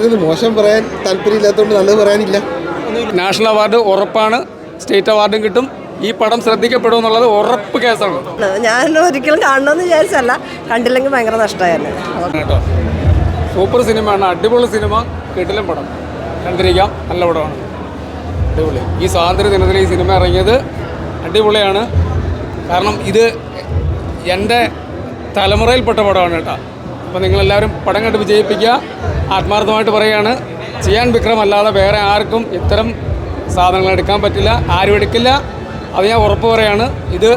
പറഞ്ഞത് മോശം പറയാൻ താല്പര്യമില്ലാത്തതുകൊണ്ട് നല്ലത് പറയാനില്ല. നാഷണൽ അവാർഡ് ഉറപ്പാണ്, സ്റ്റേറ്റ് അവാർഡും കിട്ടും. ഈ പടം ശ്രദ്ധിക്കപ്പെടും എന്നുള്ളത് ഉറപ്പ് കേസാണ്. ഞാൻ ഒരിക്കലും കാണണമെന്ന് വിചാരിച്ചല്ല, കണ്ടില്ലെങ്കിൽ ഭയങ്കര നഷ്ടമായിരുന്നു കേട്ടോ. സൂപ്പർ സിനിമയാണ്, അടിപൊളി സിനിമ, കിടിലൻ പടം, കണ്ടിരിക്കാം. നല്ല പടമാണ്, അടിപൊളി. ഈ സ്വാതന്ത്ര്യ ദിനത്തിൽ ഈ സിനിമ ഇറങ്ങിയത് അടിപൊളിയാണ്. കാരണം ഇത് എൻ്റെ തലമുറയിൽപ്പെട്ട പടമാണ് കേട്ടോ. അപ്പോൾ നിങ്ങളെല്ലാവരും പടം കണ്ട് വിജയിപ്പിക്കുക. ആത്മാർത്ഥമായിട്ട് പറയുകയാണ്, ചിയാൻ വിക്രം അല്ലാതെ വേറെ ആർക്കും ഇത്തരം സാധനങ്ങൾ എടുക്കാൻ പറ്റില്ല, ആരും എടുക്കില്ല. അത് ഞാൻ ഉറപ്പ് പറയാണ്. ഇത്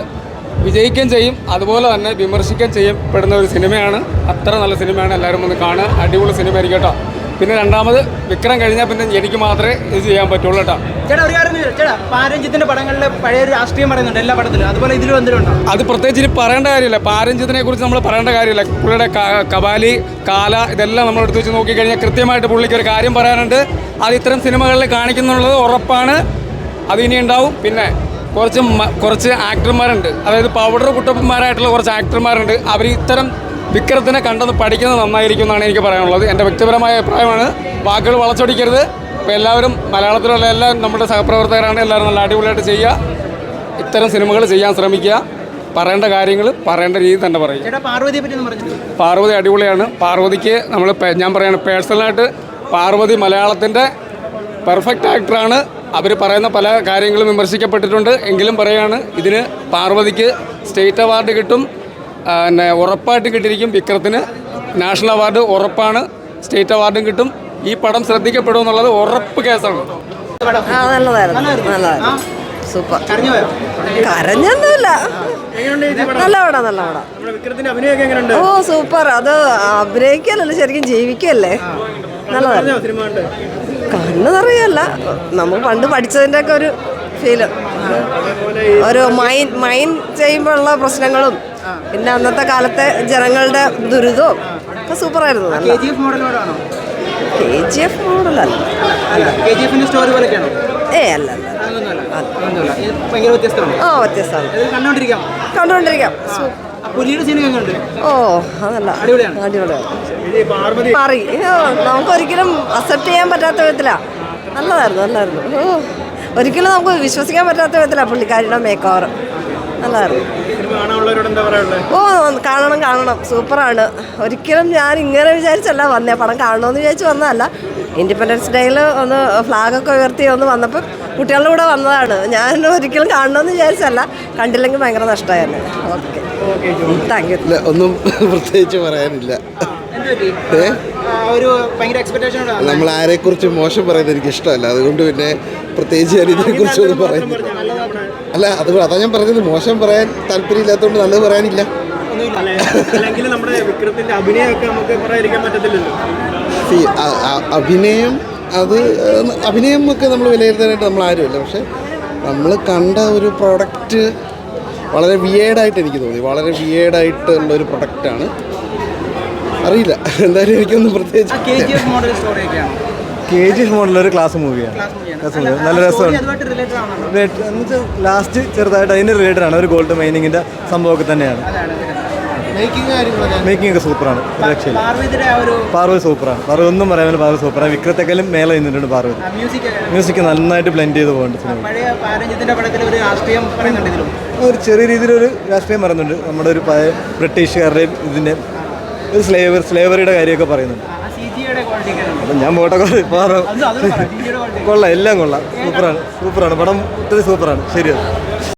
വിജയിക്കുകയും ചെയ്യും, അതുപോലെ തന്നെ വിമർശിക്കുകയും ചെയ്യപ്പെടുന്ന ഒരു സിനിമയാണ്. അത്ര നല്ല സിനിമയാണ്, എല്ലാവരും ഒന്ന് കാണുക. അടിപൊളി സിനിമ ആയിരിക്കും കേട്ടോ. പിന്നെ രണ്ടാമത് വിക്രം കഴിഞ്ഞാൽ പിന്നെ എനിക്ക് മാത്രമേ ഇത് ചെയ്യാൻ പറ്റുള്ളൂ കേട്ടോ. ചേട്ടാ ഒരു കാര്യം ചേട്ടാ, പാരഞ്ജിത്തിന്റെ പടങ്ങളിൽ പഴയ രാഷ്ട്രീയം പറയുന്നുണ്ട് എല്ലാ പടത്തിലും, അതുപോലെ ഇതിൽ വന്നിട്ടുണ്ടോ? അത് പ്രത്യേകിച്ച് ഇനി പറയേണ്ട കാര്യമില്ല. പാരഞ്ജിത്തിനെ കുറിച്ച് നമ്മൾ പറയേണ്ട കാര്യമില്ല. പുള്ളിയുടെ കബാലി, കാല, ഇതെല്ലാം നമ്മൾ എടുത്ത് വെച്ച് നോക്കിക്കഴിഞ്ഞാൽ കൃത്യമായിട്ട് പുള്ളിക്ക് ഒരു കാര്യം പറയാനുണ്ട്. അത് ഇത്തരം സിനിമകളിൽ കാണിക്കുന്നുള്ളത് ഉറപ്പാണ്. അത് ഇനി ഉണ്ടാവും. പിന്നെ കുറച്ച് ആക്ടർമാരുണ്ട്, അതായത് പൗഡർ കുട്ടപ്പന്മാരായിട്ടുള്ള കുറച്ച് ആക്ടർമാരുണ്ട്. അവർ ഇത്തരം വിക്രത്തിനെ കണ്ടെന്ന് പഠിക്കുന്നത് നന്നായിരിക്കും എന്നാണ് എനിക്ക് പറയാനുള്ളത്. എൻ്റെ വ്യക്തിപരമായ അഭിപ്രായമാണ്, വാക്കുകൾ വളച്ചൊടിക്കരുത്. അപ്പോൾ എല്ലാവരും മലയാളത്തിലുള്ള എല്ലാ നമ്മുടെ സഹപ്രവർത്തകരാണ്, എല്ലാവരും നല്ല അടിപൊളിയായിട്ട് ചെയ്യുക. ഇത്തരം സിനിമകൾ ചെയ്യാൻ ശ്രമിക്കുക. പറയേണ്ട കാര്യങ്ങൾ പറയേണ്ട രീതി തന്നെ പറയുക. പാർവതി അടിപൊളിയാണ്. പാർവതിക്ക് ഞാൻ പറയുകയാണ്, പേഴ്സണലായിട്ട് പാർവതി മലയാളത്തിൻ്റെ പെർഫെക്റ്റ് ആക്ടറാണ്. അവർ പറയുന്ന പല കാര്യങ്ങളും വിമർശിക്കപ്പെട്ടിട്ടുണ്ട്, എങ്കിലും പറയുകയാണ്, ഇതിന് പാർവതിക്ക് സ്റ്റേറ്റ് അവാർഡ് കിട്ടും, പിന്നെ ഉറപ്പായിട്ട് കിട്ടിയിരിക്കും. വിക്രത്തിന് നാഷണൽ അവാർഡ് ഉറപ്പാണ്, സ്റ്റേറ്റ് അവാർഡും കിട്ടും. ഈ പടം ശ്രദ്ധിക്കപ്പെടും എന്നുള്ളത് ഉറപ്പ് കേസാണ്. നല്ലതായിരുന്നു, സൂപ്പർ. കരഞ്ഞൊന്നുമില്ല, നല്ല പടം, നല്ല പടം. ഓ സൂപ്പർ. അത് അഭിനയിക്കല്ലല്ലോ, ശരിക്കും ജീവിക്കല്ലേ. നല്ലതായിരുന്നു. കണ്ണ് നിറയല്ല, നമുക്ക് പണ്ട് പഠിച്ചതിൻ്റെ ഒക്കെ ഒരു ഫീല്, ഒരു മൈൻഡ് ചെയ്യുമ്പോഴുള്ള പ്രശ്നങ്ങളും പിന്നെ അന്നത്തെ കാലത്തെ ജനങ്ങളുടെ ദുരിതവും ഒക്കെ സൂപ്പറായിരുന്നു. KGF മോഡലല്ല, വ്യത്യസ്തമാണ്. കണ്ടോണ്ടിരിക്കാം. ഓ അതല്ല, അടിപൊളിയാണ്. നമുക്കൊരിക്കലും അക്സെപ്റ്റ് ചെയ്യാൻ പറ്റാത്ത വിധത്തിലാണ്. നല്ലതായിരുന്നു. ഒരിക്കലും നമുക്ക് വിശ്വസിക്കാൻ പറ്റാത്ത വിധത്തിലാണ് പുള്ളിക്കാരിയുടെ മേക്ക് ഓവർ. നല്ലതായിരുന്നു. ഓ കാണണം, സൂപ്പറാണ്. ഒരിക്കലും ഞാൻ ഇങ്ങനെ വിചാരിച്ചല്ല വന്നേ, പടം കാണണമെന്ന് വിചാരിച്ച് വന്നതല്ല. ഇൻഡിപെൻഡൻസ് ഡേയിൽ ഒന്ന് ഫ്ലാഗൊക്കെ ഉയർത്തി ഒന്ന് വന്നപ്പോൾ കുട്ടികളുടെ കൂടെ വന്നതാണ്. ഞാൻ ഒരിക്കലും കാണണമെന്ന് വിചാരിച്ചല്ല, കണ്ടില്ലെങ്കിൽ ഭയങ്കര നഷ്ടമായിരുന്നു. Okay, thank you. ഒന്നും പ്രത്യേകിച്ച് പറയാനില്ല. നമ്മൾ ആരെക്കുറിച്ച് മോശം പറയുന്നത് എനിക്ക് ഇഷ്ടമല്ല, അതുകൊണ്ട് പിന്നെ പ്രത്യേകിച്ച് ഞാൻ ഇതിനെക്കുറിച്ച് ഒന്നും പറയുന്നില്ല. അല്ല, അതാ ഞാൻ പറഞ്ഞത്, മോശം പറയാൻ താല്പര്യമില്ലാത്തതുകൊണ്ട് നല്ലത് പറയാനില്ല. അഭിനയം ഒക്കെ നമ്മൾ വിലയിരുത്താനായിട്ട് നമ്മൾ ആരുമല്ല. പക്ഷെ നമ്മൾ കണ്ട ഒരു പ്രോഡക്റ്റ് വളരെ വിയേഡായിട്ട് എനിക്ക് തോന്നി, വളരെ വിയേഡായിട്ടുള്ള ഒരു പ്രൊഡക്റ്റാണ്. അറിയില്ല, എന്തായാലും എനിക്കൊന്നും പ്രത്യേകിച്ച്. KGF മോഡൽ ഒരു ക്ലാസ് മൂവിയാണ്. നല്ല രസമാണ്. ലാസ്റ്റ് ചെറുതായിട്ട് അതിന് റിലേറ്റഡ് ആണ്, ഒരു ഗോൾഡ് മൈനിങ്ങിൻ്റെ സംഭവമൊക്കെ തന്നെയാണ്. മേക്കിംഗ് ഒക്കെ സൂപ്പറാണ്, രക്ഷയില്ല. പാർവതി സൂപ്പറാണ്. പാർവതി ഒന്നും പറയാൻ, പാർവതി സൂപ്പറാണ്. വിക്രത്തെക്കാളും മേലെ നിന്നിട്ടുണ്ട് പാർവതി. മ്യൂസിക് നന്നായിട്ട് ബ്ലെൻഡ് ചെയ്ത് പോകുന്നുണ്ട് സിനിമ. ഒരു ചെറിയ രീതിയിലൊരു രാഷ്ട്രീയം പറയുന്നുണ്ട്, നമ്മുടെ ഒരു ബ്രിട്ടീഷുകാരുടെയും ഇതിൻ്റെ ഒരു സ്ലേവറിയുടെ കാര്യമൊക്കെ പറയുന്നുണ്ട്. അപ്പം ഞാൻ പോട്ടെ, കൊള്ളാം, എല്ലാം കൊള്ളാം. സൂപ്പറാണ് പടം, ഒത്തിരി സൂപ്പറാണ്. ശരിയാണ്.